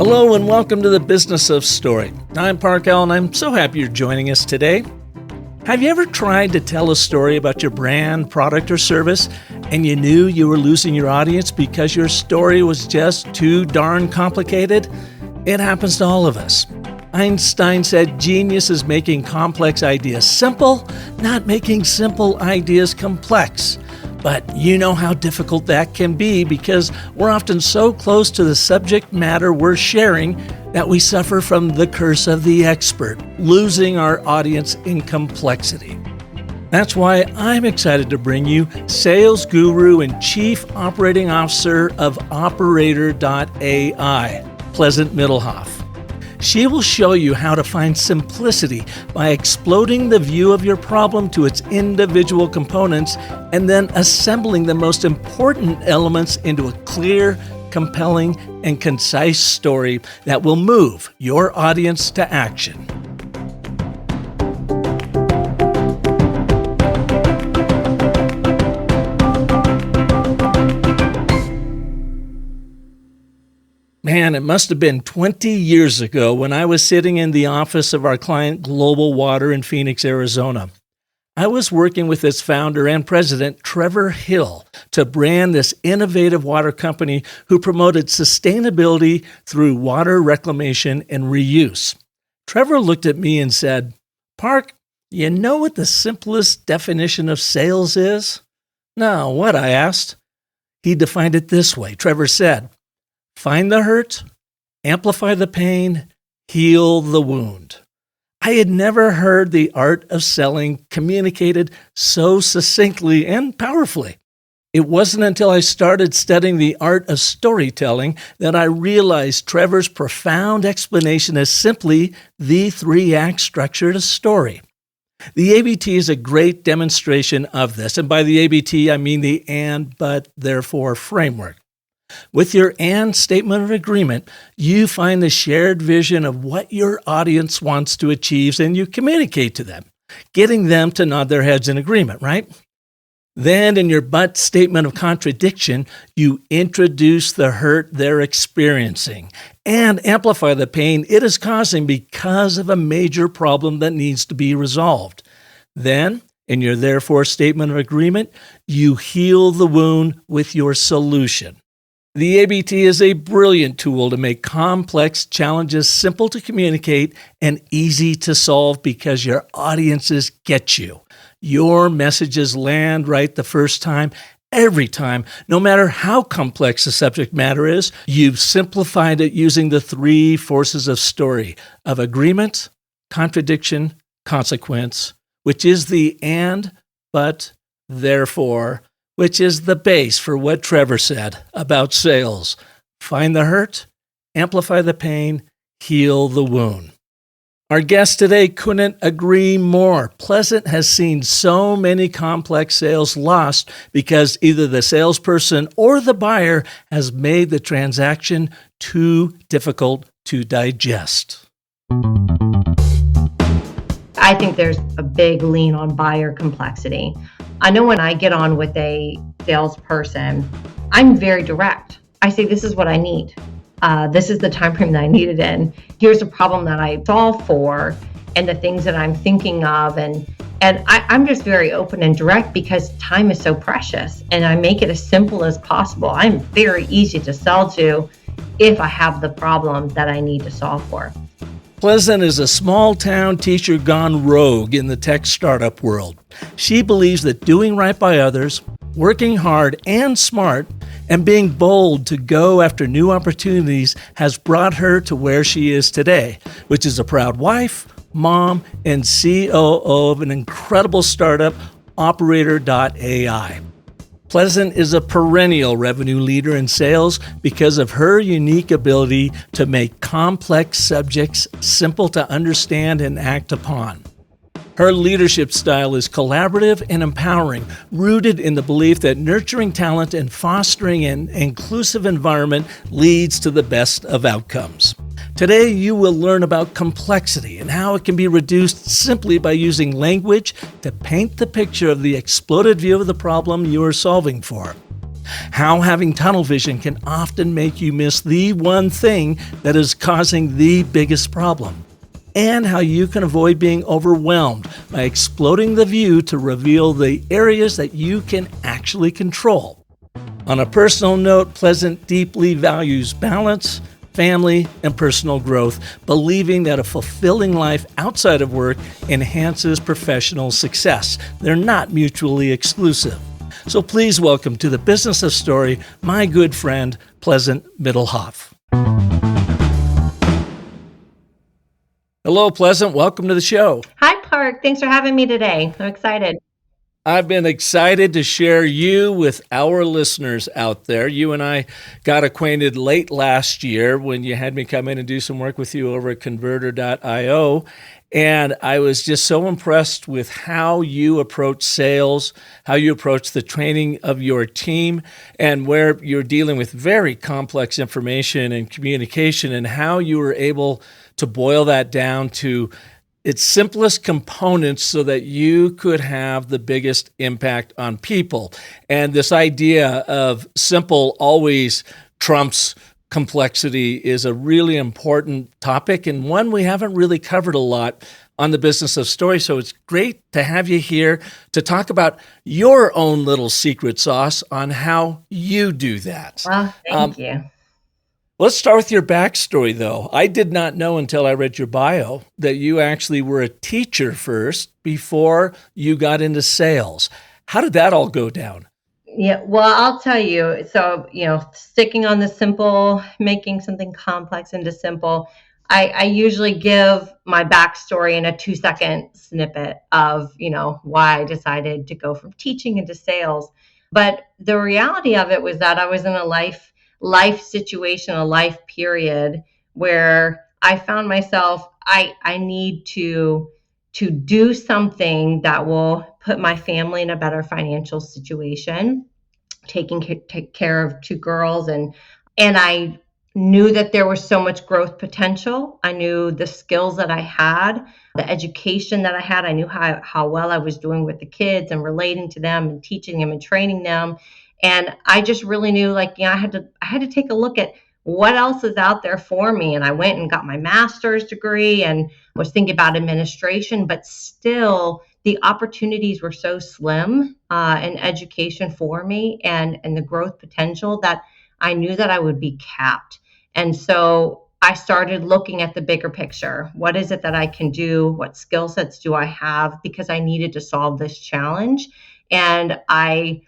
Hello and welcome to the Business of Story. I'm Parkel and I'm so happy you're joining us today. Have you ever tried to tell a story about your brand, product, or service and you knew you were losing your audience because your story was just too darn complicated? It happens to all of us. Einstein said genius is making complex ideas simple, not making simple ideas complex. But you know how difficult that can be because we're often so close to the subject matter we're sharing that we suffer from the curse of the expert, losing our audience in complexity. That's why I'm excited to bring you sales guru and chief operating officer of Operator.ai, Pleasant Middelhof. She will show you how to find simplicity by exploding the view of your problem to its individual components and then assembling the most important elements into a clear, compelling, and concise story that will move your audience to action. Man, it must have been 20 years ago when I was sitting in the office of our client Global Water in Phoenix, Arizona. I was working with its founder and president, Trevor Hill, to brand this innovative water company who promoted sustainability through water reclamation and reuse. Trevor looked at me and said, "Park, you know what the simplest definition of sales is?" "No, what?" I asked. He defined it this way. Trevor said, "Find the hurt, amplify the pain, heal the wound." I had never heard the art of selling communicated so succinctly and powerfully. It wasn't until I started studying the art of storytelling that I realized Trevor's profound explanation is simply the three-act structure to story. The ABT is a great demonstration of this, and by the ABT I mean the and, but, therefore framework. With your and statement of agreement, you find the shared vision of what your audience wants to achieve and you communicate to them, getting them to nod their heads in agreement, right? Then in your but statement of contradiction, you introduce the hurt they're experiencing and amplify the pain it is causing because of a major problem that needs to be resolved. Then, in your therefore statement of agreement, you heal the wound with your solution. The ABT is a brilliant tool to make complex challenges simple to communicate and easy to solve because your audiences get you. Your messages land right the first time, every time, no matter how complex the subject matter is. You've simplified it using the three forces of story, of agreement, contradiction, consequence, which is the and, but, therefore, which is the base for what Trevor said about sales. Find the hurt, amplify the pain, heal the wound. Our guest today couldn't agree more. Pleasant has seen so many complex sales lost because either the salesperson or the buyer has made the transaction too difficult to digest. I think there's a big lean on buyer complexity. I know when I get on with a salesperson, I'm very direct. I say, this is what I need. This is the time frame that I need it in. Here's the problem that I solve for and the things that I'm thinking of. And I'm just very open and direct because time is so precious and I make it as simple as possible. I'm very easy to sell to if I have the problem that I need to solve for. Pleasant is a small-town teacher gone rogue in the tech startup world. She believes that doing right by others, working hard and smart, and being bold to go after new opportunities has brought her to where she is today, which is a proud wife, mom, and COO of an incredible startup, Operator.ai. Pleasant is a perennial revenue leader in sales because of her unique ability to make complex subjects simple to understand and act upon. Her leadership style is collaborative and empowering, rooted in the belief that nurturing talent and fostering an inclusive environment leads to the best of outcomes. Today, you will learn about complexity and how it can be reduced simply by using language to paint the picture of the exploded view of the problem you are solving for. how having tunnel vision can often make you miss the one thing that is causing the biggest problem, and how you can avoid being overwhelmed by exploding the view to reveal the areas that you can actually control. On a personal note, Pleasant deeply values balance, family, and personal growth, believing that a fulfilling life outside of work enhances professional success. They're not mutually exclusive. So please welcome to the Business of Story, my good friend, Pleasant Middelhof. Hello, Pleasant. Welcome to the show. Hi, Clark. Thanks for having me today. I'm excited. I've been excited to share you with our listeners out there. You and I got acquainted late last year when you had me come in and do some work with you over at Converter.io. And I was just so impressed with how you approach sales, how you approach the training of your team, and where you're dealing with very complex information and communication, and how you were able to boil that down to its simplest components so that you could have the biggest impact on people. And this idea of simple always trumps complexity is a really important topic, and one we haven't really covered a lot on the Business of Story. So it's great to have you here to talk about your own little secret sauce on how you do that. Well, thank you. Let's start with your backstory, though. I did not know until I read your bio that you actually were a teacher first before you got into sales. How did that all go down? Yeah, well, I'll tell you. So, sticking on the simple, making something complex into simple. I usually give my backstory in a 2-second snippet of, why I decided to go from teaching into sales. But the reality of it was that I was in a life situation, a life period where I found myself, I need to do something that will put my family in a better financial situation, take care of 2 girls, and I knew that there was so much growth potential. I knew the skills that I had, the education that I had. I knew how well I was doing with the kids and relating to them and teaching them and training them. And I just really knew, I had to take a look at what else is out there for me. And I went and got my master's degree and was thinking about administration, but still the opportunities were so slim in education for me, and the growth potential, that I knew that I would be capped. And so I started looking at the bigger picture. What is it that I can do? What skill sets do I have? Because I needed to solve this challenge. And I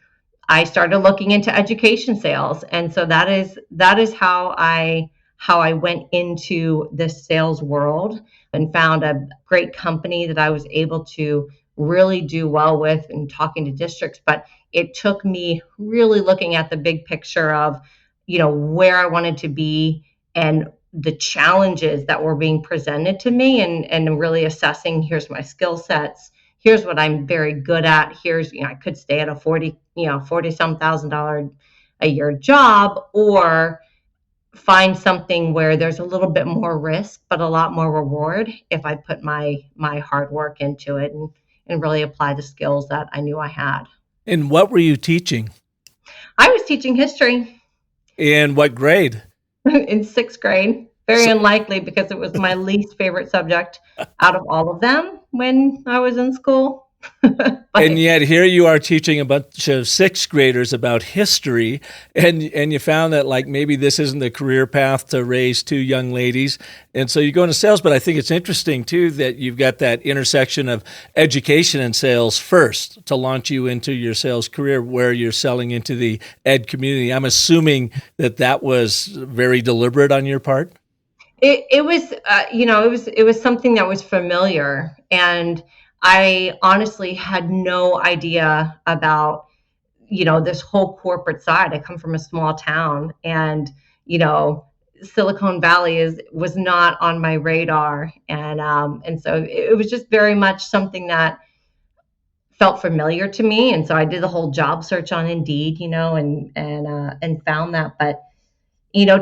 started looking into education sales. And so that is how I went into this sales world and found a great company that I was able to really do well with and talking to districts. But it took me really looking at the big picture of, where I wanted to be and the challenges that were being presented to me, and really assessing, here's my skill sets. Here's what I'm very good at. Here's, I could stay at a 40-some thousand a year job, or find something where there's a little bit more risk, but a lot more reward if I put my hard work into it and really apply the skills that I knew I had. And what were you teaching? I was teaching history. In what grade? In 6th grade. Very unlikely, because it was my least favorite subject out of all of them when I was in school. And yet here you are teaching a bunch of 6th graders about history, and you found that maybe this isn't the career path to raise 2 young ladies, and so you go into sales. But I think it's interesting too that you've got that intersection of education and sales first to launch you into your sales career, where you're selling into the ed community. I'm assuming that was very deliberate on your part. It was something that was familiar, and I honestly had no idea about, this whole corporate side. I come from a small town, and, Silicon Valley was not on my radar. And so it was just very much something that felt familiar to me. And so I did the whole job search on Indeed, and found that. But,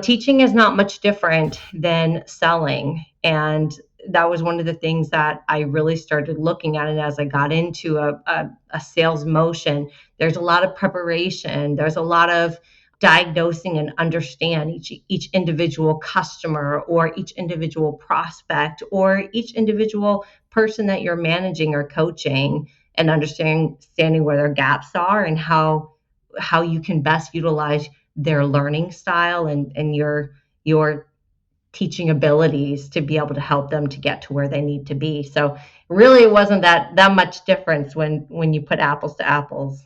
teaching is not much different than selling. And that was one of the things that I really started looking at. And as I got into a sales motion, there's a lot of preparation. There's a lot of diagnosing and understand each individual customer or each individual prospect or each individual person that you're managing or coaching, and understanding where their gaps are and how you can best utilize their learning style and your teaching abilities to be able to help them to get to where they need to be. So really it wasn't that much difference when you put apples to apples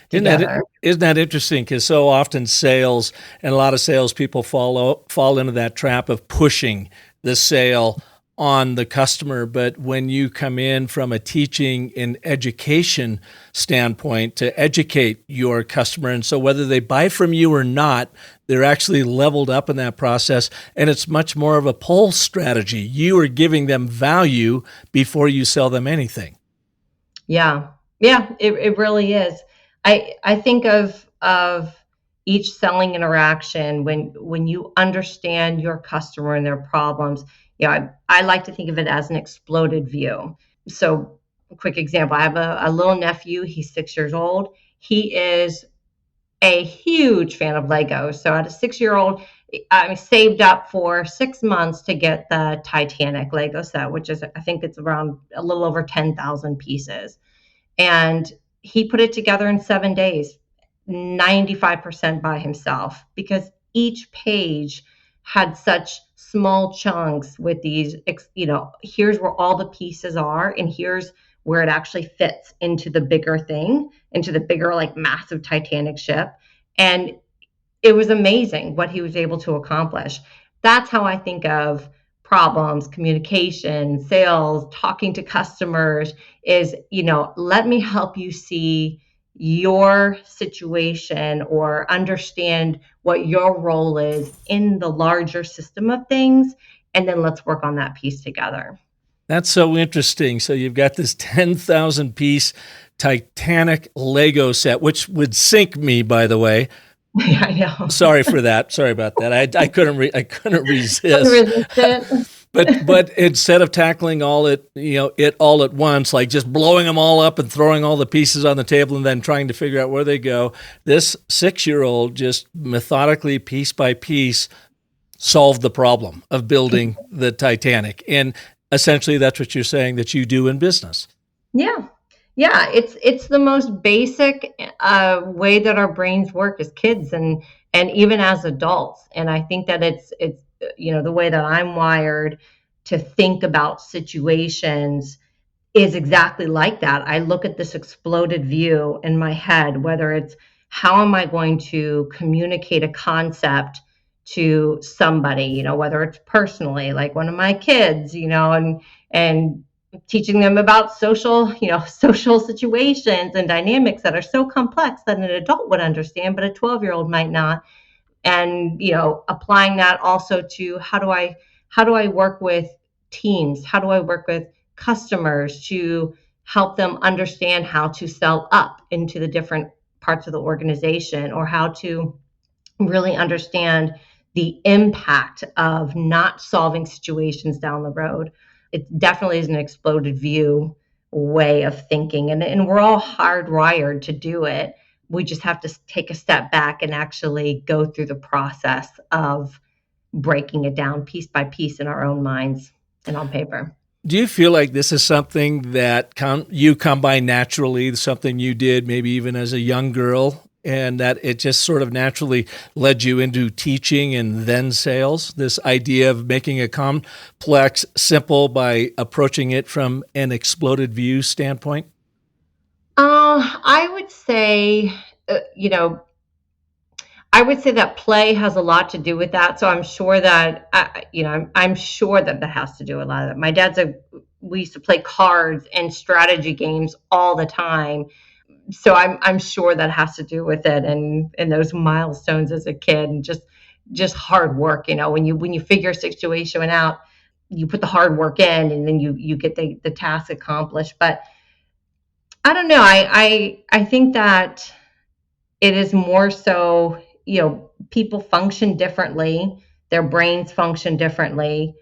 together. Isn't that interesting? Because so often sales and a lot of salespeople fall into that trap of pushing the sale on the customer. But when you come in from a teaching and education standpoint to educate your customer, and so whether they buy from you or not, they're actually leveled up in that process. And it's much more of a pull strategy. You are giving them value before you sell them anything. Yeah, it really is. I think of each selling interaction when you understand your customer and their problems. I like to think of it as an exploded view. So, a quick example: I have a little nephew. He's 6 years old. He is a huge fan of Legos. So, at a 6-year-old, I saved up for 6 months to get the Titanic Lego set, which is, I think it's around a little over 10,000 pieces. And he put it together in 7 days, 95% by himself, because each page had such small chunks with these, here's where all the pieces are, and here's where it actually fits into the bigger thing, into the bigger, like massive Titanic ship. And it was amazing what he was able to accomplish. That's how I think of problems, communication, sales, talking to customers is, let me help you see your situation or understand what your role is in the larger system of things. And then let's work on that piece together. That's so interesting. So you've got this 10,000 piece Titanic Lego set, which would sink me, by the way. Yeah, I know. Sorry for that. Sorry about that. I couldn't resist. It. But instead of tackling it all at once, like just blowing them all up and throwing all the pieces on the table and then trying to figure out where they go, this 6-year-old just methodically, piece by piece, solved the problem of building the Titanic. And essentially, that's what you're saying that you do in business. Yeah, it's the most basic way that our brains work as kids and even as adults. And I think that it's the way that I'm wired to think about situations is exactly like that. I look at this exploded view in my head, whether it's how am I going to communicate a concept to somebody, whether it's personally, like one of my kids, and teaching them about social situations and dynamics that are so complex that an adult would understand, but a 12-year-old might not. And, applying that also to how do I work with teams? How do I work with customers to help them understand how to sell up into the different parts of the organization, or how to really understand the impact of not solving situations down the road. It definitely is an exploded view way of thinking, and we're all hardwired to do it. We just have to take a step back and actually go through the process of breaking it down piece by piece in our own minds and on paper. Do you feel like this is something that you come by naturally, something you did maybe even as a young girl, and that it just sort of naturally led you into teaching and then sales, this idea of making a complex simple by approaching it from an exploded view standpoint? I would say, that play has a lot to do with that. So I'm sure that, I'm sure that has to do with a lot of it. My we used to play cards and strategy games all the time. So I'm sure that has to do with it and those milestones as a kid, and just hard work. When you figure a situation out, you put the hard work in, and then you get the task accomplished. But I don't know. I think that it is more so, people function differently. Their brains function differently.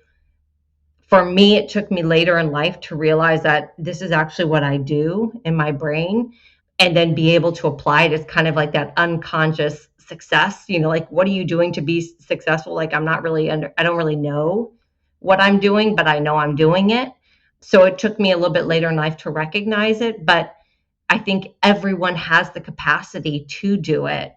For me, it took me later in life to realize that this is actually what I do in my brain, and then be able to apply it as kind of like that unconscious success. Like, what are you doing to be successful? Like, I don't really know what I'm doing, but I know I'm doing it. So it took me a little bit later in life to recognize it, but I think everyone has the capacity to do it,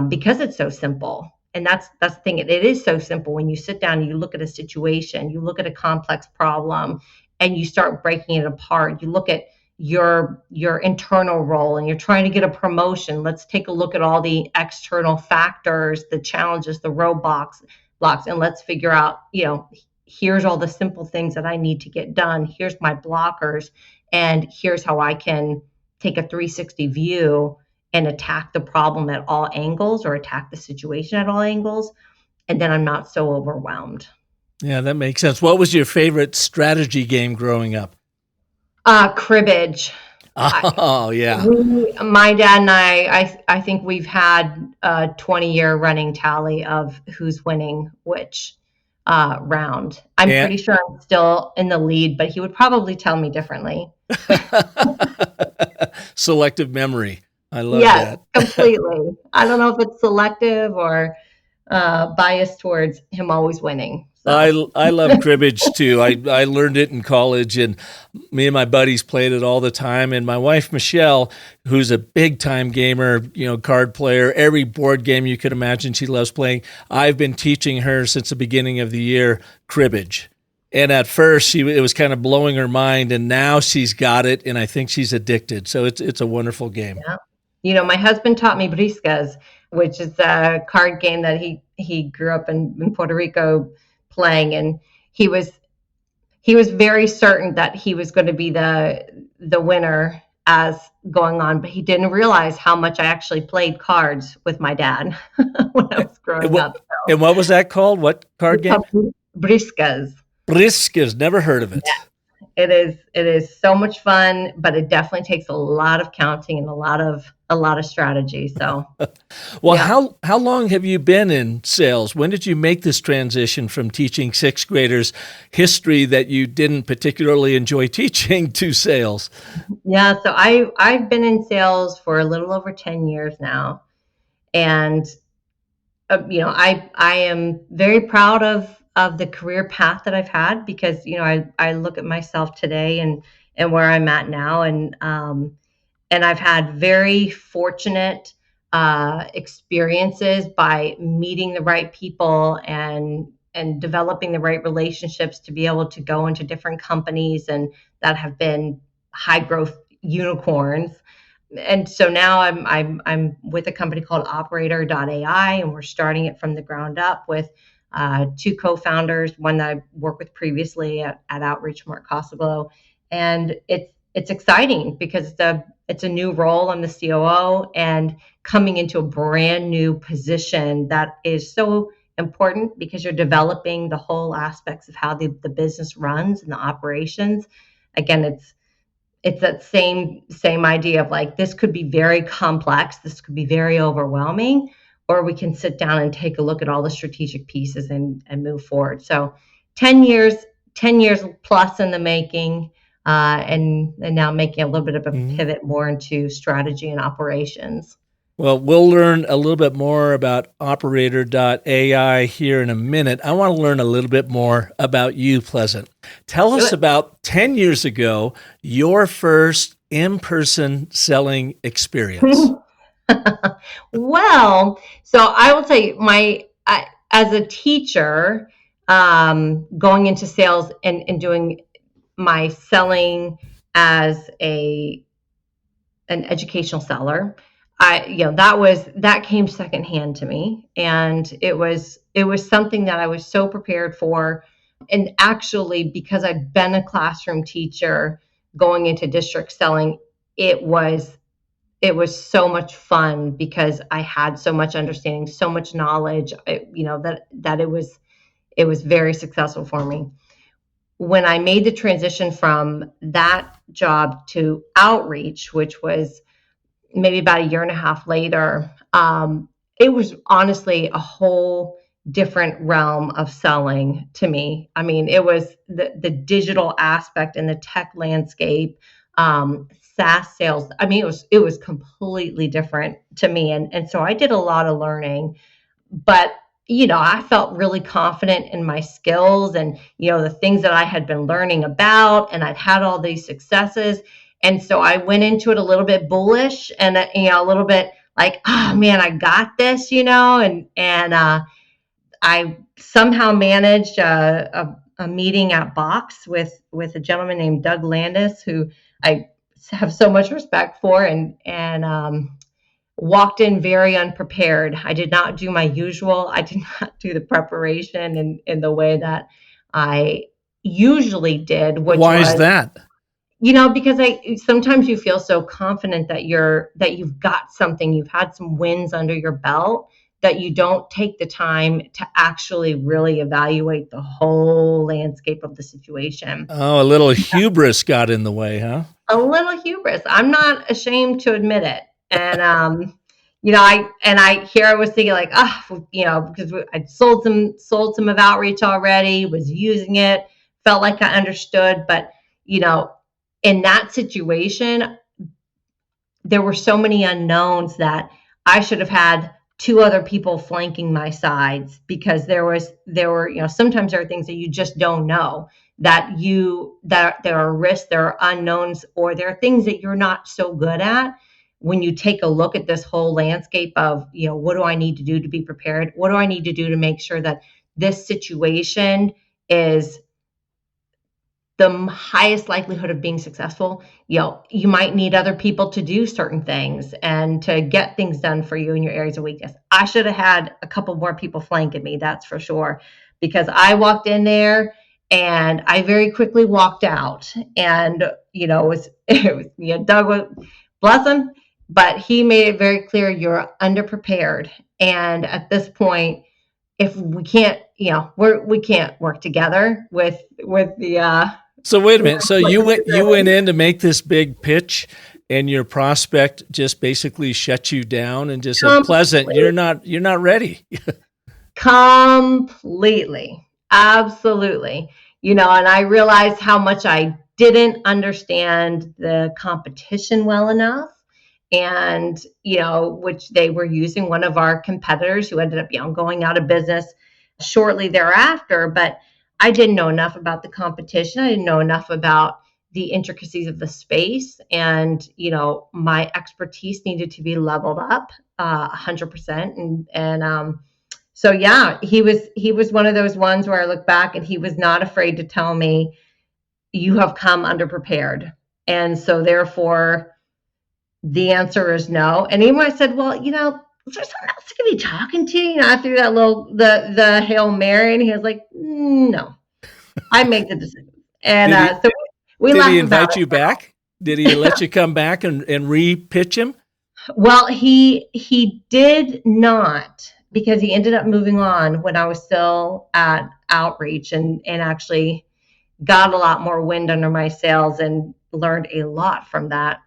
because it's so simple. And that's the thing. It is so simple when you sit down and you look at a situation, you look at a complex problem, and you start breaking it apart. You look at your internal role, and you're trying to get a promotion. Let's take a look at all the external factors, the challenges, the roadblocks, and let's figure out, here's all the simple things that I need to get done. Here's my blockers, and here's how I can take a 360 view and attack the problem at all angles, or attack the situation at all angles. And then I'm not so overwhelmed. Yeah, that makes sense. What was your favorite strategy game growing up? Cribbage. Oh, yeah. My dad and I think we've had a 20-year running tally of who's winning which round. I'm And pretty sure I'm still in the lead, but he would probably tell me differently. selective memory. I love Yes, that. completely. I don't know if it's selective or biased towards him always winning. So I love cribbage too. I learned it in college, and me and my buddies played it all the time. And my wife Michelle, who's a big time gamer, card player, every board game you could imagine she loves playing. I've been teaching her since the beginning of the year cribbage. And at first, it was kind of blowing her mind, and now she's got it, and I think she's addicted. So it's a wonderful game. yeah. My husband taught me briscas, which is a card game that he grew up in Puerto Rico playing, and he was very certain that he was going to be the winner as going on, but he didn't realize how much I actually played cards with my dad when I was growing up. And what was that called? What card game? Briscas. Briscas. Never heard of it. Yeah, it is so much fun, but it definitely takes a lot of counting and a lot of strategy. So, well, yeah. how long have you been in sales? When did you make this transition from teaching sixth graders history that you didn't particularly enjoy teaching to sales? Yeah, so I've been in sales for a little over 10 years now, and I am very proud of the career path that I've had, because I look at myself today and where I'm at now, and I've had very fortunate experiences by meeting the right people and developing the right relationships to be able to go into different companies and that have been high growth unicorns. And so now I'm with a company called Operator.ai, and we're starting it from the ground up with two co-founders, one that I worked with previously at Outreach, Mark Costaglo. And it's exciting because it's a new role. I'm the COO, and coming into a brand new position that is so important, because you're developing the whole aspects of how the business runs and the operations. Again, it's that same idea of like, this could be very complex, this could be very overwhelming, or we can sit down and take a look at all the strategic pieces and move forward. So 10 years plus in the making, and now making a little bit of a pivot more into strategy and operations. Well, we'll learn a little bit more about Operator.ai here in a minute. I want to learn a little bit more about you, Pleasant. Tell us about 10 years ago, your first in-person selling experience. Well, so I will tell you, as a teacher, going into sales and doing my selling as an educational seller, that came secondhand to me, and it was something that I was so prepared for. And actually, because I've been a classroom teacher going into district selling, it was so much fun, because I had so much understanding, so much knowledge, that it was very successful for me. When I made the transition from that job to outreach, which was maybe about a year and a half later, it was honestly a whole different realm of selling to me. I mean, it was the digital aspect and the tech landscape, SaaS sales. I mean, it was completely different to me, and so I did a lot of learning. But I felt really confident in my skills and the things that I had been learning about, and I'd had all these successes, and so I went into it a little bit bullish and a little bit like, oh man, I got this, and I somehow managed a meeting at Box with a gentleman named Doug Landis, who I have so much respect for, and walked in very unprepared. I did not do my usual. I did not do the preparation in the way that I usually did, which Why was, is that? because sometimes you feel so confident that you've got something, you've had some wins under your belt, that you don't take the time to actually really evaluate the whole landscape of the situation. Oh, a little hubris got in the way, huh? A little hubris. I'm not ashamed to admit it. I was thinking like, because I'd sold some of Outreach already, was using it, felt like I understood, but in that situation, there were so many unknowns that I should have had two other people flanking my sides, because there were, sometimes there are things that you just don't know, that there are risks, there are unknowns, or there are things that you're not so good at. When you take a look at this whole landscape of, what do I need to do to be prepared? What do I need to do to make sure that this situation is the highest likelihood of being successful? You might need other people to do certain things and to get things done for you in your areas of weakness. I should have had a couple more people flanking me, that's for sure, because I walked in there and I very quickly walked out. And Doug was, bless him, but he made it very clear, you're underprepared. And at this point, if we can't, we can't work together with the. So wait a minute. So you went in to make this big pitch, and your prospect just basically shut you down and just said, "Pleasant, you're not ready." Completely, absolutely. And I realized how much I didn't understand the competition well enough, and which they were using one of our competitors, who ended up going out of business shortly thereafter. But I didn't know enough about the competition. I didn't know enough about the intricacies of the space, and my expertise needed to be leveled up 100%. So yeah, he was one of those ones where I look back and he was not afraid to tell me, you have come underprepared, and so therefore the answer is no. And even when I said, well, is there someone else I could be talking to? I threw that the Hail Mary, and he was like, no, I make the decision. And so we did he invite you back? Did he let you come back and re-pitch him? Well, he did not, because he ended up moving on when I was still at Outreach, and actually got a lot more wind under my sails and learned a lot from that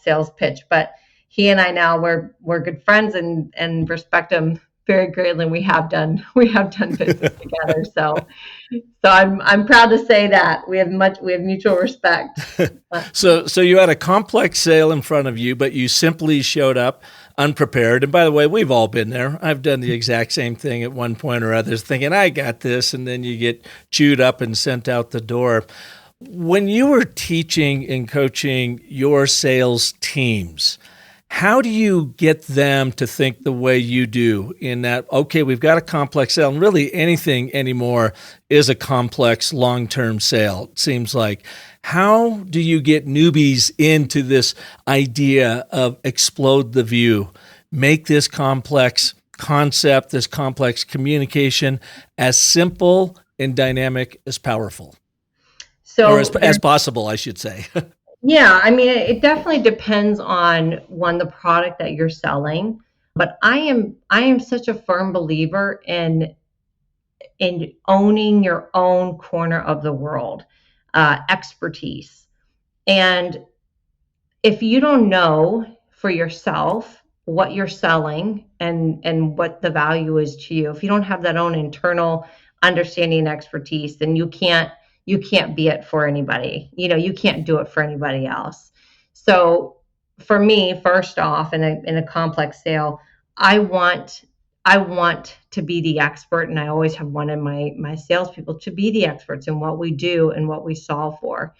sales pitch. But he and I now we're good friends and respect him very greatly. And we have done business together. So I'm proud to say that we have mutual respect. So you had a complex sale in front of you, but you simply showed up unprepared. And by the way, we've all been there. I've done the exact same thing at one point or others, thinking I got this, and then you get chewed up and sent out the door. When you were teaching and coaching your sales teams, how do you get them to think the way you do, in that, okay, we've got a complex sale, and really anything anymore is a complex long-term sale, it seems like. How do you get newbies into this idea of explode the view, make this complex concept, this complex communication, as simple and dynamic as powerful? Or as possible, I should say. Yeah, I mean, it definitely depends on the product that you're selling. But I am such a firm believer in owning your own corner of the world, expertise. And if you don't know for yourself what you're selling and what the value is to you. If you don't have that own internal understanding and expertise, then you can't be it for anybody. You can't do it for anybody else. So for me, first off, in a complex sale, I want I want to be the expert, and I always have wanted my salespeople to be the experts in what we do and what we solve for.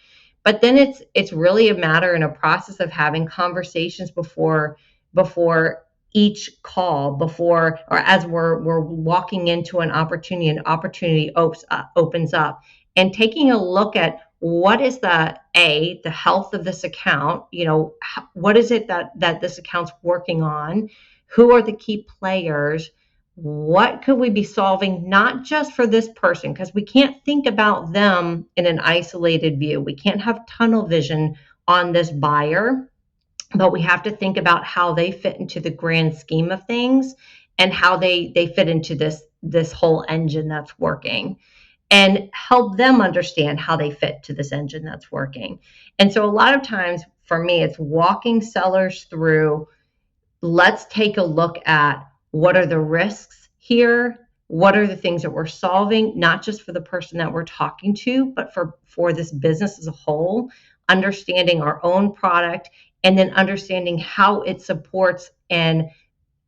But then it's really a matter and a process of having conversations before each call, before or as we're walking into an opportunity opens up, and taking a look at what is the health of this account. What is it that this account's working on? Who are the key players? What could we be solving, not just for this person, because we can't think about them in an isolated view. We can't have tunnel vision on this buyer, but we have to think about how they fit into the grand scheme of things, and how they fit into this whole engine that's working, and help them understand how they fit to this engine that's working. And so a lot of times for me, it's walking sellers through, let's take a look at what are the risks here, what are the things that we're solving, not just for the person that we're talking to, but for this business as a whole, understanding our own product, and then understanding how it supports and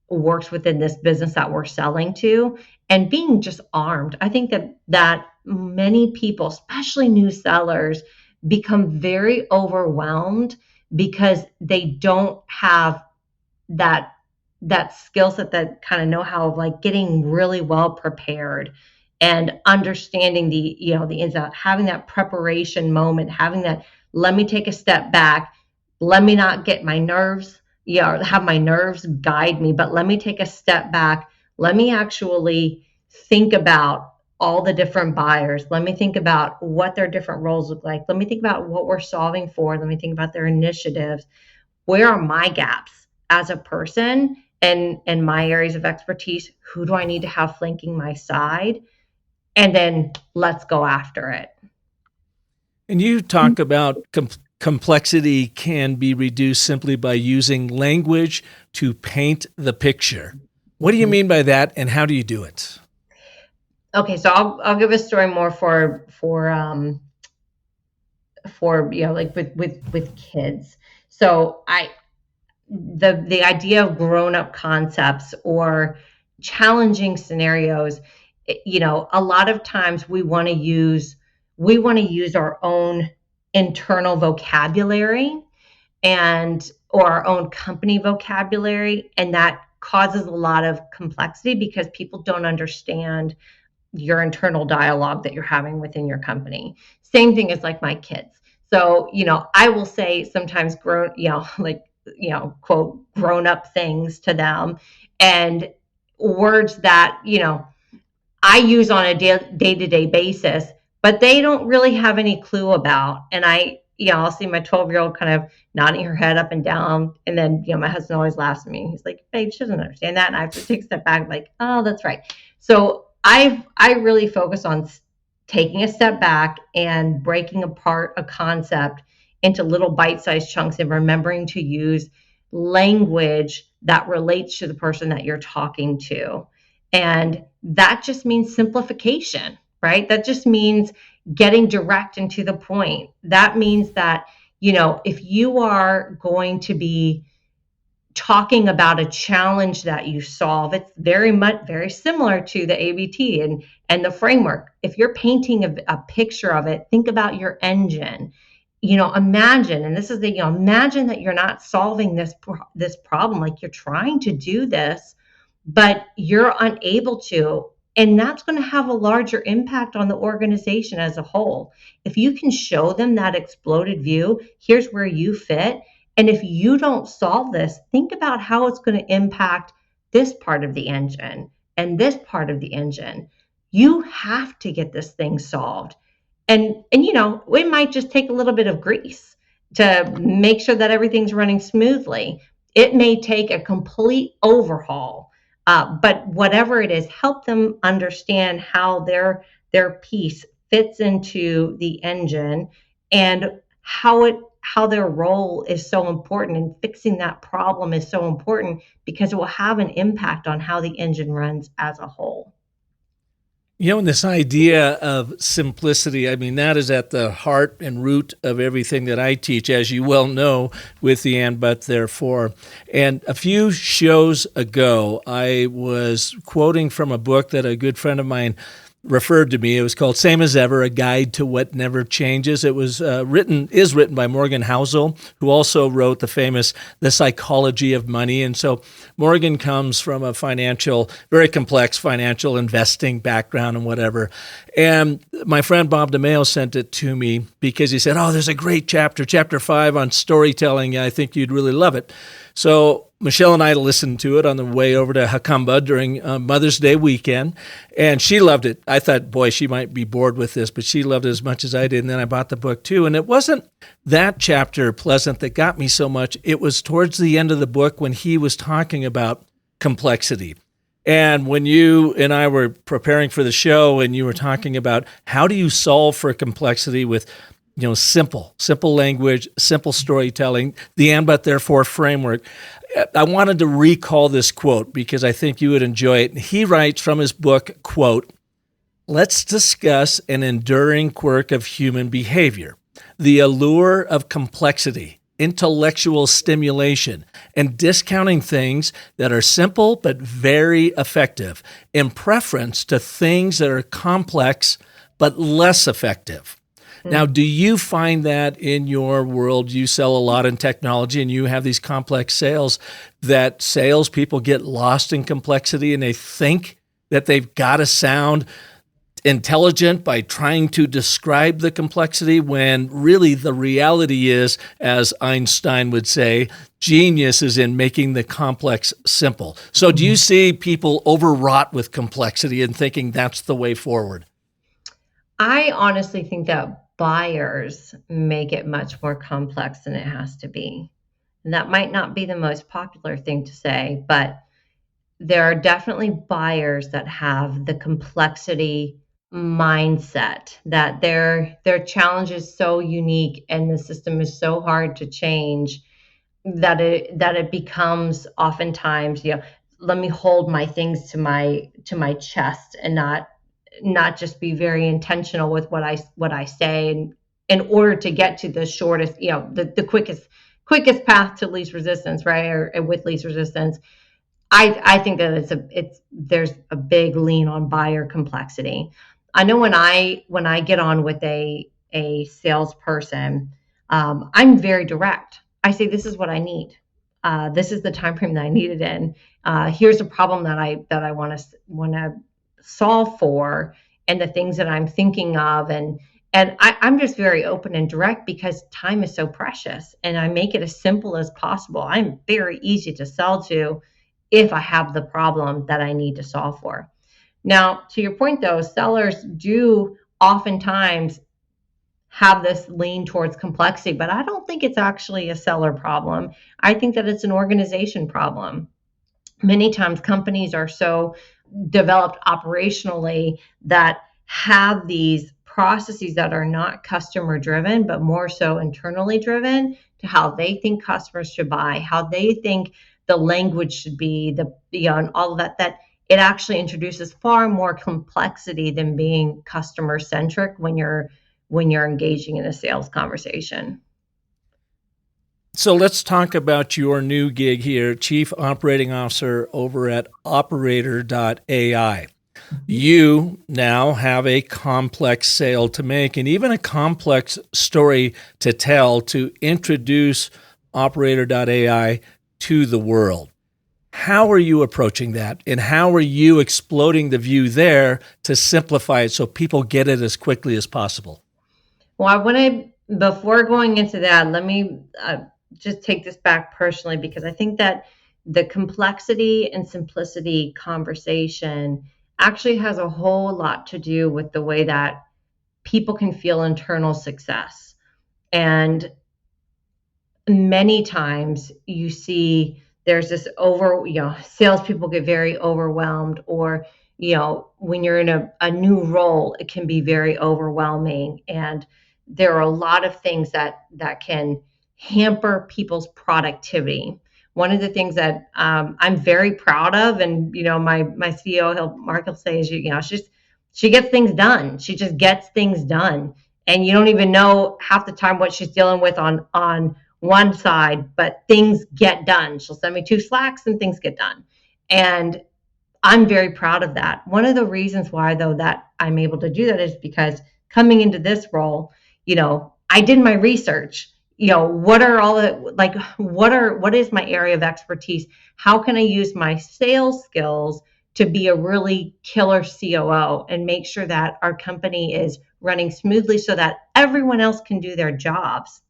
works within this business that we're selling to, and being just armed. I think that many people, especially new sellers, become very overwhelmed because they don't have that skill set, that kind of know-how of like getting really well prepared and understanding the ins and outs, having that preparation moment, having that, let me take a step back, let me not get my nerves, have my nerves guide me, but let me take a step back, let me actually think about all the different buyers, let me think about what their different roles look like, let me think about what we're solving for, let me think about their initiatives, where are my gaps as a person and my areas of expertise, who do I need to have flanking my side, and then let's go after it. And you talk about complexity can be reduced simply by using language to paint the picture. What do you mean by that, and how do you do it? Okay, so I'll give a story more for like with kids. So the idea of grown-up concepts or challenging scenarios, a lot of times we want to use our own internal vocabulary or our own company vocabulary, and that causes a lot of complexity because people don't understand your internal dialogue that you're having within your company. Same thing as like my kids. So, I will say sometimes quote, grown up things to them, and words that, I use on a day-to-day basis, but they don't really have any clue about. And I'll see my 12-year-old kind of nodding her head up and down. And then, my husband always laughs at me. He's like, babe, she doesn't understand that. And I have to take a step back, like, oh, that's right. So I really focus on taking a step back and breaking apart a concept into little bite-sized chunks, and remembering to use language that relates to the person that you're talking to. And that just means simplification, right? That just means getting direct and to the point. That means that, if you are going to be talking about a challenge that you solve, it's very similar to the ABT and the framework. If you're painting a picture of it, think about your engine. Imagine, and this is imagine that you're not solving this problem, like you're trying to do this, but you're unable to. And that's going to have a larger impact on the organization as a whole. If you can show them that exploded view, here's where you fit. And if you don't solve this, think about how it's going to impact this part of the engine and this part of the engine. You have to get this thing solved. And it might just take a little bit of grease to make sure that everything's running smoothly. It may take a complete overhaul. But whatever it is, help them understand how their piece fits into the engine, and how how their role is so important, and fixing that problem is so important because it will have an impact on how the engine runs as a whole. And this idea of simplicity, I mean, that is at the heart and root of everything that I teach, as you well know, with the and, but, therefore. And a few shows ago, I was quoting from a book that a good friend of mine referred to me. It was called Same as Ever, A Guide to What Never Changes. It was written by Morgan Housel, who also wrote the famous The Psychology of Money. And so Morgan comes from a very complex financial investing background and whatever. And my friend Bob DeMeo sent it to me because he said, there's a great chapter 5 on storytelling. I think you'd really love it. So Michelle and I listened to it on the way over to Hakamba during Mother's Day weekend, and she loved it. I thought, boy, she might be bored with this, but she loved it as much as I did, and then I bought the book too. And it wasn't that chapter, Pleasant, that got me so much. It was towards the end of the book when he was talking about complexity. And when you and I were preparing for the show and you were talking about how do you solve for complexity with simple language, simple storytelling, the and, but, therefore framework. I wanted to recall this quote because I think you would enjoy it. He writes from his book, quote, "Let's discuss an enduring quirk of human behavior, the allure of complexity, intellectual stimulation, and discounting things that are simple but very effective in preference to things that are complex but less effective." Now, do you find that in your world, you sell a lot in technology and you have these complex sales, that salespeople get lost in complexity and they think that they've got to sound intelligent by trying to describe the complexity when really the reality is, as Einstein would say, genius is in making the complex simple. So do you see people overwrought with complexity and thinking that's the way forward? I honestly think that buyers make it much more complex than it has to be. And that might not be the most popular thing to say, but there are definitely buyers that have the complexity mindset, that their challenge is so unique and the system is so hard to change that it becomes oftentimes, let me hold my things to my chest and not just be very intentional with what I say, and in order to get to the shortest, the quickest path to least resistance, right? Or with least resistance. I think that there's a big lean on buyer complexity. I know when I get on with a salesperson, I'm very direct. I say, this is what I need. This is the time frame that I need it in. Here's a problem that I want to solve for, and the things that I'm thinking of, and I'm just very open and direct because time is so precious, and I make it as simple as possible. I'm very easy to sell to if I have the problem that I need to solve for. Now, to your point though, sellers do oftentimes have this lean towards complexity, but I don't think it's actually a seller problem. I think that it's an organization problem. Many times companies are so developed operationally that have these processes that are not customer driven, but more so internally driven to how they think customers should buy, how they think the language should be, and all of that it actually introduces far more complexity than being customer centric when you're engaging in a sales conversation. So let's talk about your new gig here, Chief Operating Officer over at Operator.ai. You now have a complex sale to make and even a complex story to tell to introduce Operator.ai to the world. How are you approaching that? And how are you exploding the view there to simplify it so people get it as quickly as possible? Well, before going into that, let me just take this back personally, because I think that the complexity and simplicity conversation actually has a whole lot to do with the way that people can feel internal success. And many times you see there's this salespeople get very overwhelmed, or, when you're in a new role, it can be very overwhelming. And there are a lot of things that can hamper people's productivity. One of the things that I'm very proud of, and my CEO, Mark, will say is, she gets things done. She just gets things done, and you don't even know half the time what she's dealing with on one side, but things get done. She'll send me 2 Slacks and things get done, and I'm very proud of that. One of the reasons why, though, that I'm able to do that is because coming into this role, I did my research. What are all the, like, what is my area of expertise? How can I use my sales skills to be a really killer COO and make sure that our company is running smoothly so that everyone else can do their jobs?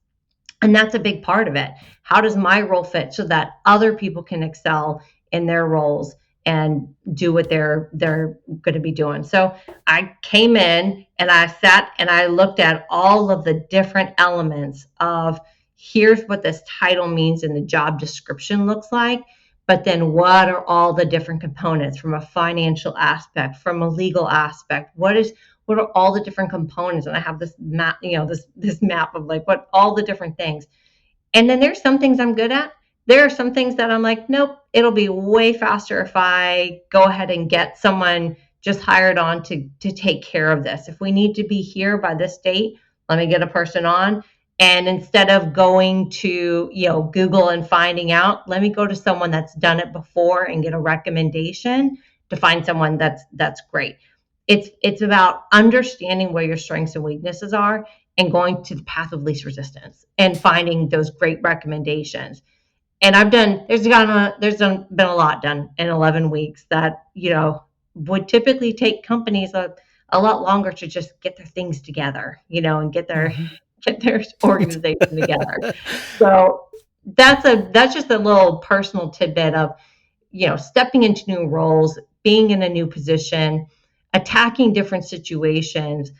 And that's a big part of it. How does my role fit so that other people can excel in their roles and do what they're going to be doing? So I came in and I sat and I looked at all of the different elements of, here's what this title means and the job description looks like, but then what are all the different components from a financial aspect, from a legal aspect? What are all the different components? And I have this map, this map of like what all the different things. And then there's some things I'm good at. There are some things that I'm like, nope, it'll be way faster if I go ahead and get someone just hired on to take care of this. If we need to be here by this date, let me get a person on. And instead of going to, Google and finding out, let me go to someone that's done it before and get a recommendation to find someone that's great. It's about understanding where your strengths and weaknesses are and going to the path of least resistance and finding those great recommendations. And there's been a lot done in 11 weeks that, would typically take companies a lot longer to just get their things together, and get their organization together. So that's just a little personal tidbit of, stepping into new roles, being in a new position, attacking different situations.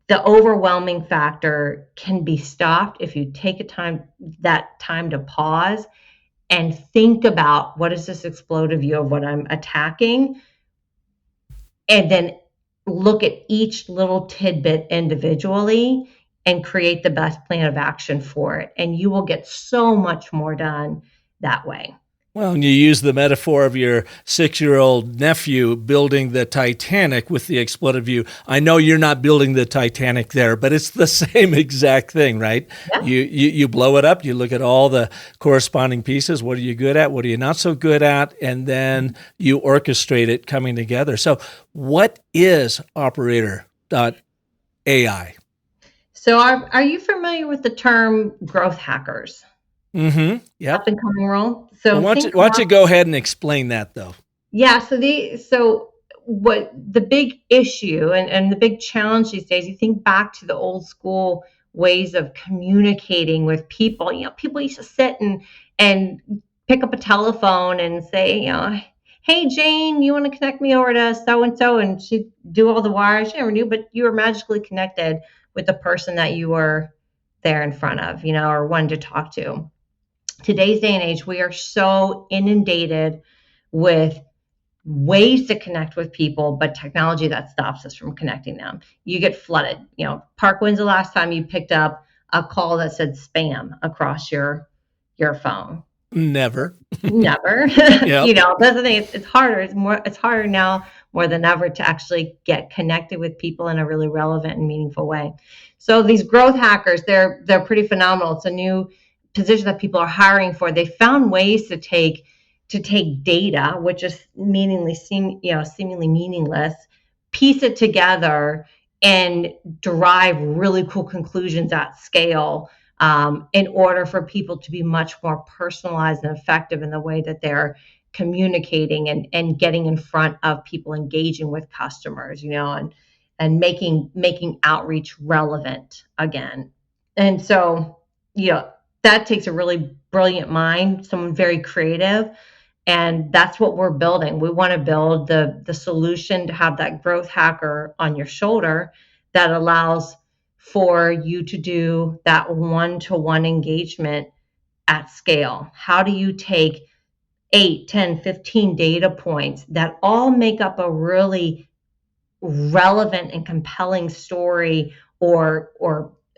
The overwhelming factor can be stopped if you take that time to pause and think about, what is this explosive view of what I'm attacking, and then look at each little tidbit individually and create the best plan of action for it. And you will get so much more done that way. Well, and you use the metaphor of your 6-year-old nephew building the Titanic with the exploded view. I know you're not building the Titanic there, but it's the same exact thing, right? Yeah. You blow it up, you look at all the corresponding pieces. What are you good at? What are you not so good at? And then you orchestrate it coming together. So what is Operator.ai? So are you familiar with the term growth hackers? Mm-hmm. Yep. Up and coming role. So why don't you go ahead and explain that, though? Yeah. So what the big issue and the big challenge these days, you think back to the old school ways of communicating with people. People used to sit and pick up a telephone and say, hey, Jane, you want to connect me over to so-and-so? And she'd do all the wires. She never knew, but you were magically connected with the person that you were there in front of, or wanted to talk to. Today's day and age, we are so inundated with ways to connect with people, but technology that stops us from connecting them. You get flooded. Park, when's the last time you picked up a call that said spam across your phone? Never. Never. Yep. That's the thing. It's harder. It's harder now more than ever to actually get connected with people in a really relevant and meaningful way. So these growth hackers, they're pretty phenomenal. It's a new position that people are hiring for. They found ways to take data, which is seemingly meaningless, piece it together and derive really cool conclusions at scale, in order for people to be much more personalized and effective in the way that they're communicating and getting in front of people, engaging with customers, and making outreach relevant again. And so, that takes a really brilliant mind, someone very creative. And that's what we're building. We want to build the solution to have that growth hacker on your shoulder that allows for you to do that one-to-one engagement at scale. How do you take 8, 10, 15 data points that all make up a really relevant and compelling story or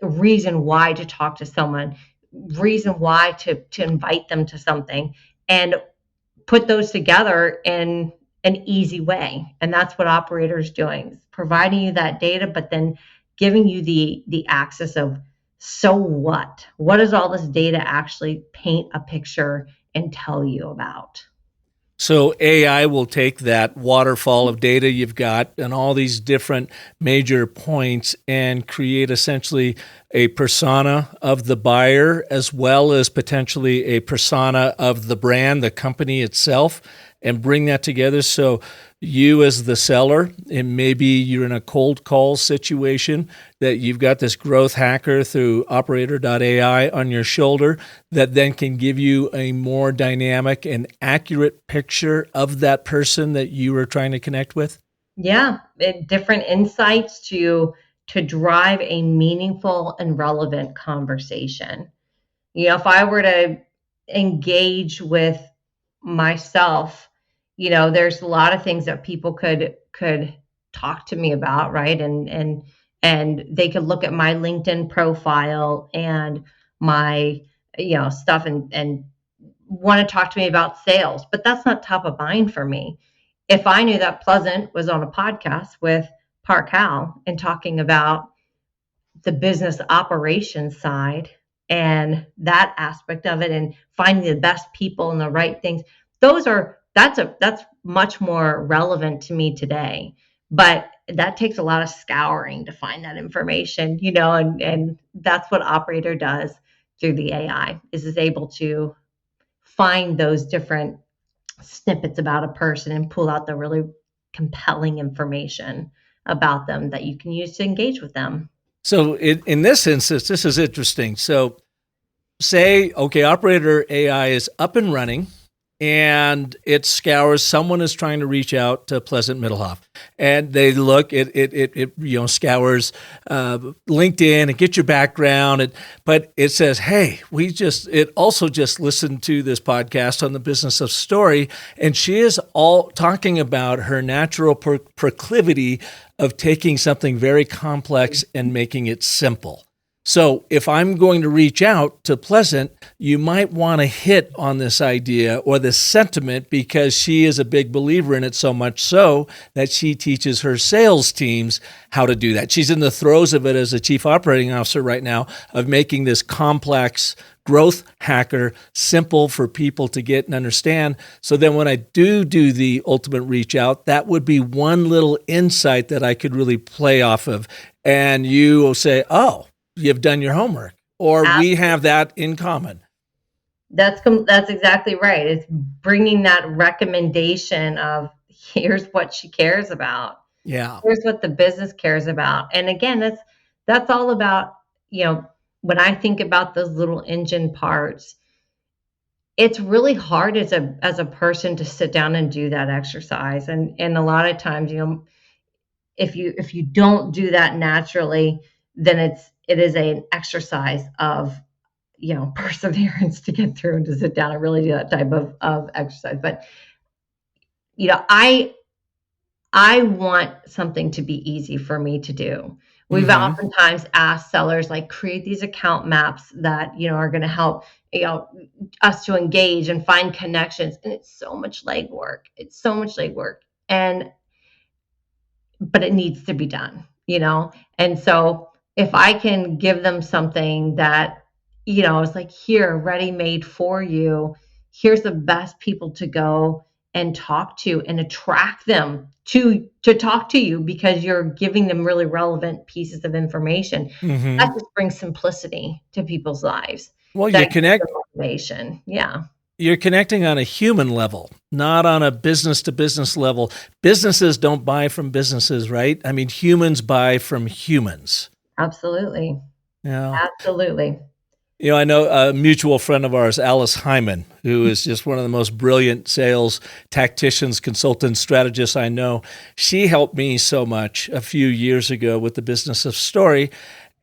reason why to talk to someone, reason why to invite them to something, and put those together in an easy way. And that's what Operator's doing, providing you that data, but then giving you the access of, so what does all this data actually paint a picture and tell you about? So AI will take that waterfall of data you've got and all these different major points and create essentially a persona of the buyer, as well as potentially a persona of the brand, the company itself, and bring that together. So you as the seller, and maybe you're in a cold call situation, that you've got this growth hacker through Operator.ai on your shoulder that then can give you a more dynamic and accurate picture of that person that you were trying to connect with? Yeah, different insights to drive a meaningful and relevant conversation. If I were to engage with myself, there's a lot of things that people could talk to me about, right? And they could look at my LinkedIn profile and my stuff, and want to talk to me about sales, but that's not top of mind for me. If I knew that Pleasant was on a podcast with Park Hal and talking about the business operations side and that aspect of it, and finding the best people and the right things, that's much more relevant to me today. But that takes a lot of scouring to find that information, and that's what Operator does through the AI, is able to find those different snippets about a person and pull out the really compelling information about them that you can use to engage with them. So in this instance, this is interesting. So say, okay, Operator AI is up and running, and it scours. Someone is trying to reach out to Pleasant Middelhof, and they look. It scours LinkedIn and get your background. But it says, hey, it also just listened to this podcast on the business of story, and she is all talking about her natural proclivity of taking something very complex and making it simple. So if I'm going to reach out to Pleasant, you might want to hit on this idea or this sentiment, because she is a big believer in it, so much so that she teaches her sales teams how to do that. She's in the throes of it as a chief operating officer right now, of making this complex growth hacker simple for people to get and understand. So then when I do the ultimate reach out, that would be one little insight that I could really play off of. And you will say, oh, you've done your homework, or Absolutely. We have that in common. That's exactly right. It's bringing that recommendation of, here's what she cares about. Yeah. Here's what the business cares about. And again, that's all about, when I think about those little engine parts, it's really hard as a person to sit down and do that exercise. And a lot of times, if you don't do that naturally, then it is an exercise of perseverance to get through and to sit down and really do that type of exercise. But I want something to be easy for me to do. We've oftentimes asked sellers, like, create these account maps that are going to help us to engage and find connections, and it's so much legwork. But it needs to be done, and so if I can give them something that, is like, here, ready made for you, here's the best people to go and talk to and attract them to talk to you, because you're giving them really relevant pieces of information. That just brings simplicity to people's lives. Well, That you connect motivation. Yeah. You're connecting on a human level, not on a business to business level. Businesses don't buy from businesses, right? I mean, humans buy from humans. Absolutely. Yeah. Absolutely. I know a mutual friend of ours, Alice Hyman, who is just one of the most brilliant sales tacticians, consultants, strategists I know. She helped me so much a few years ago with the business of story.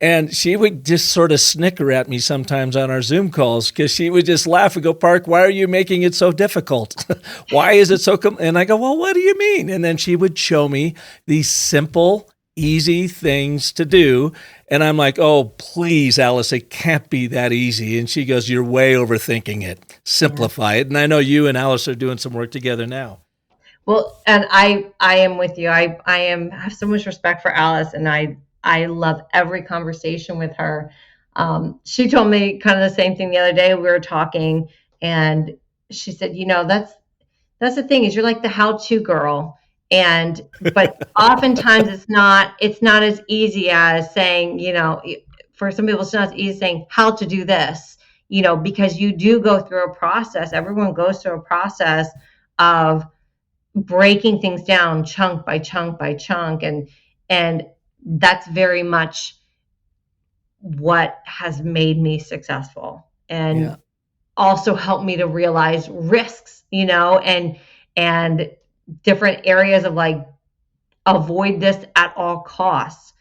And she would just sort of snicker at me sometimes on our Zoom calls, because she would just laugh and go, Park, why are you making it so difficult? Why is it so and I go, well, what do you mean? And then she would show me these simple, easy things to do. And I'm like, oh, please, Alice, it can't be that easy. And she goes, you're way overthinking it. Simplify it. And I know you and Alice are doing some work together now. Well, and I am with you. I have so much respect for Alice, and I love every conversation with her. She told me kind of the same thing the other day. We were talking, and she said, that's the thing, is you're like the how-to girl. But oftentimes it's not as easy as saying, for some people, it's not as easy as saying how to do this, because you do go through a process. Everyone goes through a process of breaking things down chunk by chunk by chunk. And that's very much what has made me successful, and also helped me to realize risks, and different areas of like, avoid this at all costs,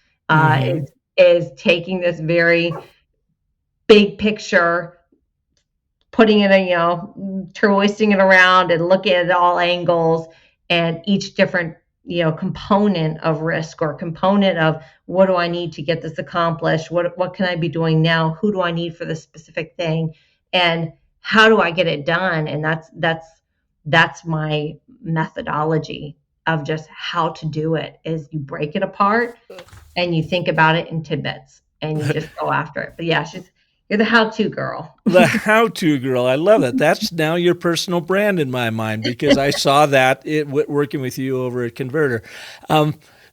is taking this very big picture, putting it, twisting it around and looking at all angles and each different, component of risk or component of what do I need to get this accomplished? What can I be doing now? Who do I need for this specific thing? And how do I get it done? And that's my methodology of just how to do it, is you break it apart and you think about it in tidbits and you just go after it. But yeah, you're the how-to girl. The how-to girl. I love it. That's now your personal brand in my mind, because I saw that working with you over at Converter.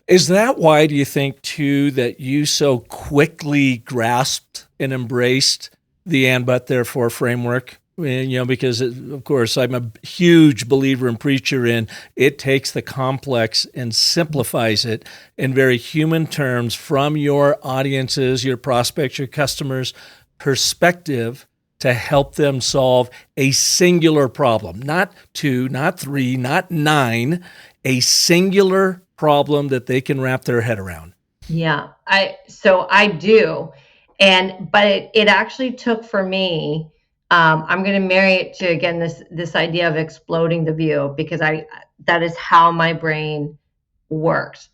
Is that why, do you think, too, that you so quickly grasped and embraced the and but therefore framework? Because of course I'm a huge believer and preacher in it takes the complex and simplifies it in very human terms from your audiences, your prospects, your customers' perspective, to help them solve a singular problem, not 2, not 3, not 9, a singular problem that they can wrap their head around. Yeah, I do. But it actually took for me, I'm going to marry it to, again, this idea of exploding the view, because that is how my brain works.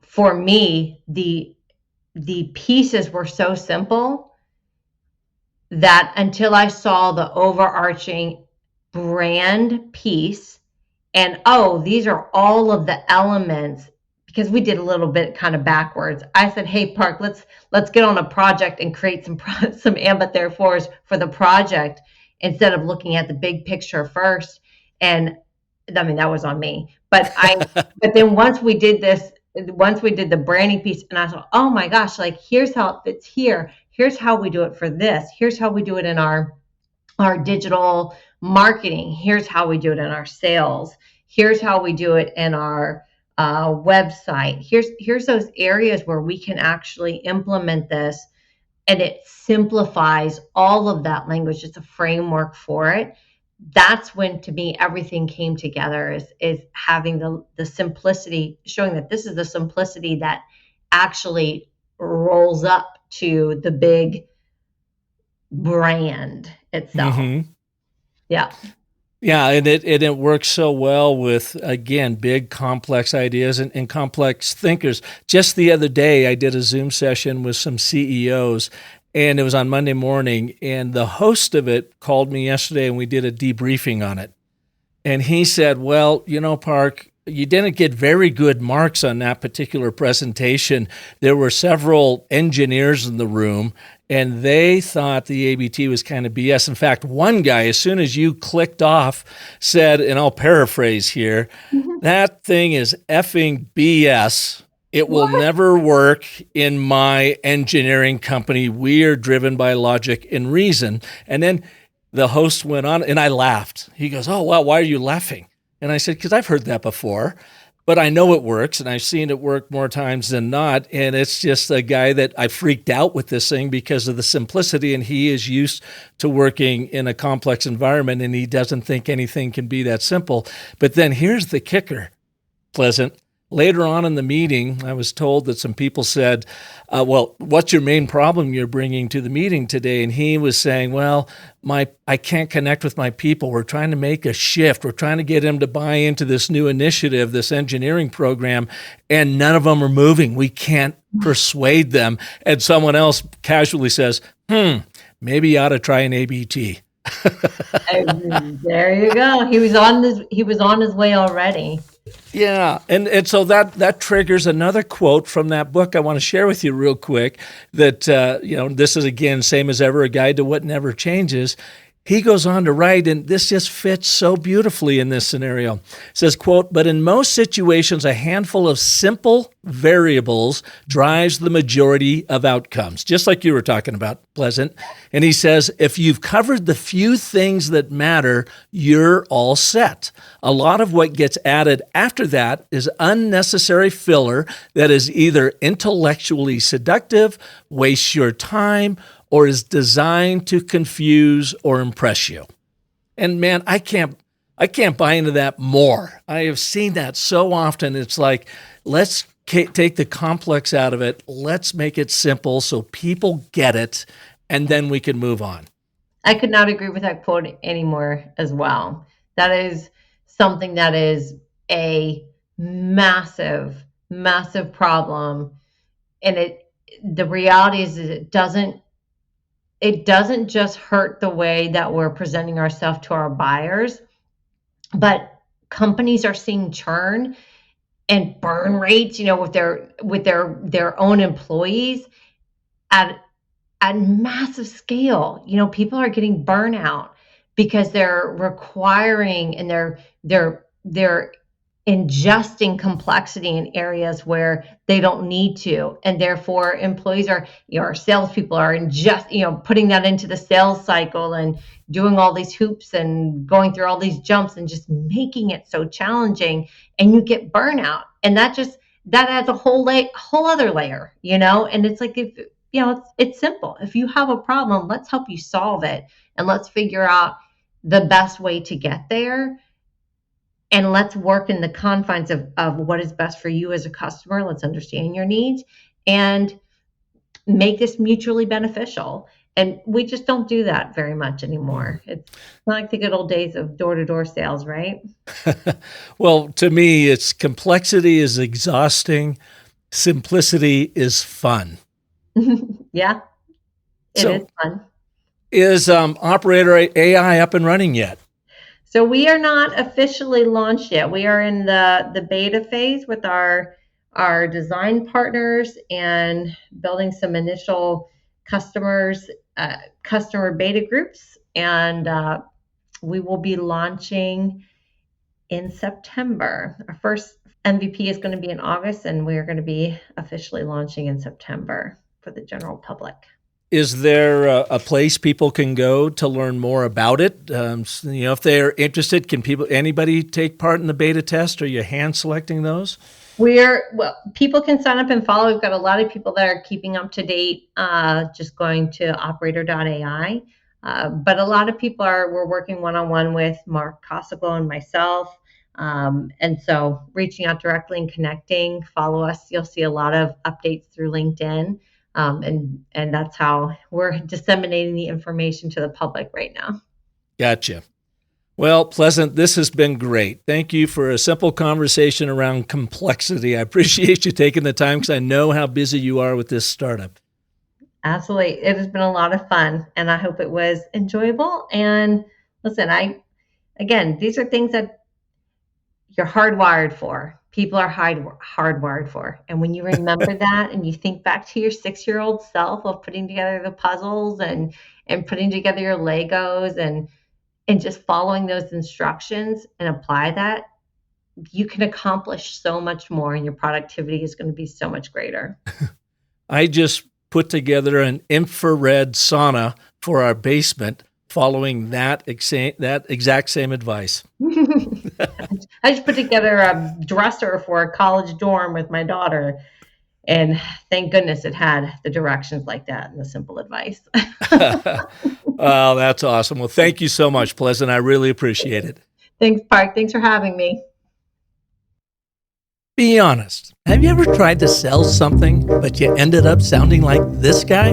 For me, the pieces were so simple that until I saw the overarching brand piece and, these are all of the elements, because we did a little bit kind of backwards. I said, hey, Park, let's get on a project and create some and but therefores for the project, instead of looking at the big picture first. And I mean, that was on me. But then once we did the branding piece, and I thought, oh my gosh, like, here's how it fits here. Here's how we do it for this. Here's how we do it in our digital marketing. Here's how we do it in our sales. Here's how we do it in our website. Here's those areas where we can actually implement this, and it simplifies all of that language. It's a framework for it. That's when, to me, everything came together, is having the simplicity, showing that this is the simplicity that actually rolls up to the big brand itself. Mm-hmm. Yeah. Yeah, and it works so well with, again, big, complex ideas and complex thinkers. Just the other day, I did a Zoom session with some CEOs, and it was on Monday morning, and the host of it called me yesterday, and we did a debriefing on it. And he said, well, Park, you didn't get very good marks on that particular presentation. There were several engineers in the room, and they thought the ABT was kind of BS. In fact, one guy, as soon as you clicked off, said, and I'll paraphrase here, that thing is effing BS. It will never work in my engineering company. We are driven by logic and reason. And then the host went on, and I laughed. He goes, oh, wow, why are you laughing? And I said, because I've heard that before, but I know it works, and I've seen it work more times than not. And it's just a guy that I freaked out with this thing because of the simplicity, and he is used to working in a complex environment, and he doesn't think anything can be that simple. But then here's the kicker, Pleasant. later on in the meeting, I was told that some people said, well, what's your main problem you're bringing to the meeting today? And he was saying, well, I can't connect with my people. We're trying to make a shift. We're trying to get them to buy into this new initiative, this engineering program, and none of them are moving. We can't persuade them. And someone else casually says, maybe you ought to try an ABT. There you go. He was on his way already. Yeah, and so that triggers another quote from that book I want to share with you real quick. That this is again same as ever, a guide to what never changes. He goes on to write, and this just fits so beautifully in this scenario. It says, quote, but in most situations, a handful of simple variables drives the majority of outcomes, just like you were talking about, Pleasant. And he says, if you've covered the few things that matter, you're all set. A lot of what gets added after that is unnecessary filler that is either intellectually seductive, wastes your time, or is designed to confuse or impress you. And man, I can't buy into that more. I have seen that so often. It's like, let's take the complex out of it. Let's make it simple so people get it, and then we can move on. I could not agree with that quote anymore as well. That is something that is a massive, massive problem. And the reality is it doesn't just hurt the way that we're presenting ourselves to our buyers, but companies are seeing churn and burn rates, with their own employees at massive scale. People are getting burnout because they're requiring and they're ingesting complexity in areas where they don't need to, and therefore employees are, our salespeople are putting that into the sales cycle and doing all these hoops and going through all these jumps and just making it so challenging, and you get burnout, and that adds a whole other layer, and it's like, if it's simple. If you have a problem, let's help you solve it, and let's figure out the best way to get there. And let's work in the confines of what is best for you as a customer. Let's understand your needs and make this mutually beneficial. And we just don't do that very much anymore. It's not like the good old days of door-to-door sales, right? Well, to me, it's complexity is exhausting. Simplicity is fun. Yeah, it is fun. Is Operator AI up and running yet? So we are not officially launched yet. We are in the beta phase with our design partners and building some initial customer beta groups. And we will be launching in September. Our first MVP is going to be in August, and we are going to be officially launching in September for the general public. Is there a place people can go to learn more about it? If they're interested, can anybody take part in the beta test? Are you hand selecting those? People can sign up and follow. We've got a lot of people that are keeping up to date, just going to Operator.ai. But a lot of people we're working one-on-one with Mark Cosico and myself. And so reaching out directly and connecting, follow us. You'll see a lot of updates through LinkedIn. And that's how we're disseminating the information to the public right now. Gotcha. Well, Pleasant, this has been great. Thank you for a simple conversation around complexity. I appreciate you taking the time because I know how busy you are with this startup. Absolutely. It has been a lot of fun, and I hope it was enjoyable. And listen, these are things that you're hardwired for. People are hardwired for. And when you remember that and you think back to your 6-year-old self of putting together the puzzles and putting together your Legos and just following those instructions and apply that, you can accomplish so much more, and your productivity is going to be so much greater. I just put together an infrared sauna for our basement following that exact same advice. I just put together a dresser for a college dorm with my daughter, and thank goodness it had the directions like that and the simple advice. Oh, that's awesome. Well, thank you so much, Pleasant. I really appreciate it. Thanks, Park. Thanks for having me. Be honest. Have you ever tried to sell something, but you ended up sounding like this guy?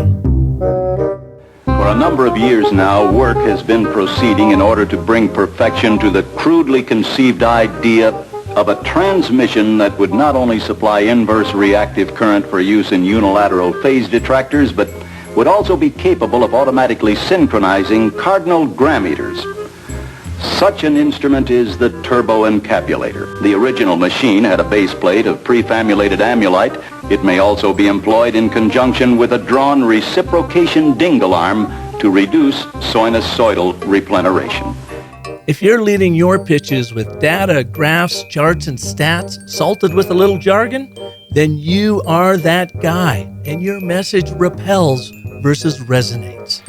For a number of years now, work has been proceeding in order to bring perfection to the crudely conceived idea of a transmission that would not only supply inverse reactive current for use in unilateral phase detractors, but would also be capable of automatically synchronizing cardinal grammeters. Such an instrument is the turbo-encapulator. The original machine had a base plate of prefamulated amulite. It may also be employed in conjunction with a drawn reciprocation dingle arm to reduce sinusoidal repleneration. If you're leading your pitches with data, graphs, charts, and stats, salted with a little jargon, then you are that guy, and your message repels versus resonates.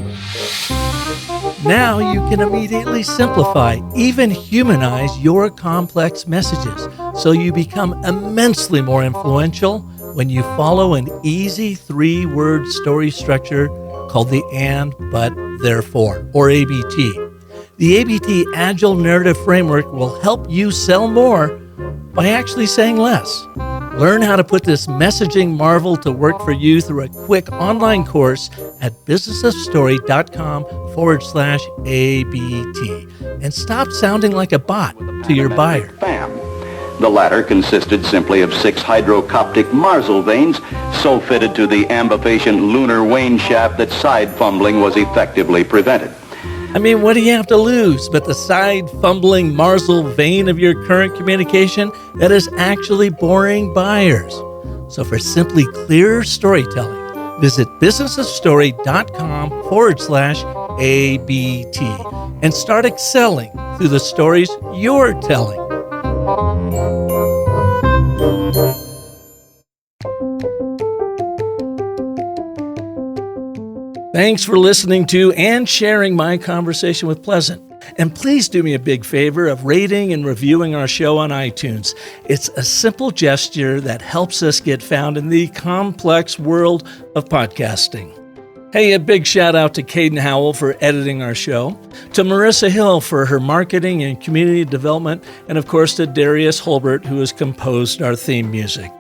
Now you can immediately simplify, even humanize your complex messages, so you become immensely more influential when you follow an easy 3-word story structure called the and, but, therefore, or ABT. The ABT Agile Narrative Framework will help you sell more by actually saying less. Learn how to put this messaging marvel to work for you through a quick online course at businessofstory.com/ABT and stop sounding like a bot to your buyer. Bam. The latter consisted simply of 6 hydrocoptic Marsal veins so fitted to the ambifacient lunar wane shaft that side fumbling was effectively prevented. I mean, what do you have to lose but the side-fumbling Marsal vein of your current communication that is actually boring buyers? So for simply clearer storytelling, visit businessofstory.com/ABT and start excelling through the stories you're telling. Thanks for listening to and sharing my conversation with Pleasant. And please do me a big favor of rating and reviewing our show on iTunes. It's a simple gesture that helps us get found in the complex world of podcasting. Hey, a big shout out to Caden Howell for editing our show, to Marissa Hill for her marketing and community development, and of course to Darius Holbert, who has composed our theme music.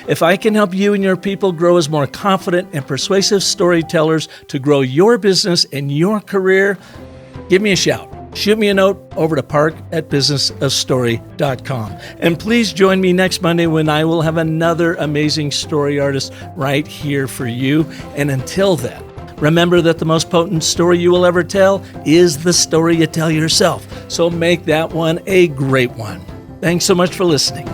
If I can help you and your people grow as more confident and persuasive storytellers to grow your business and your career, give me a shout. Shoot me a note over to park@businessofstory.com. And please join me next Monday when I will have another amazing story artist right here for you. And until then, remember that the most potent story you will ever tell is the story you tell yourself. So make that one a great one. Thanks so much for listening.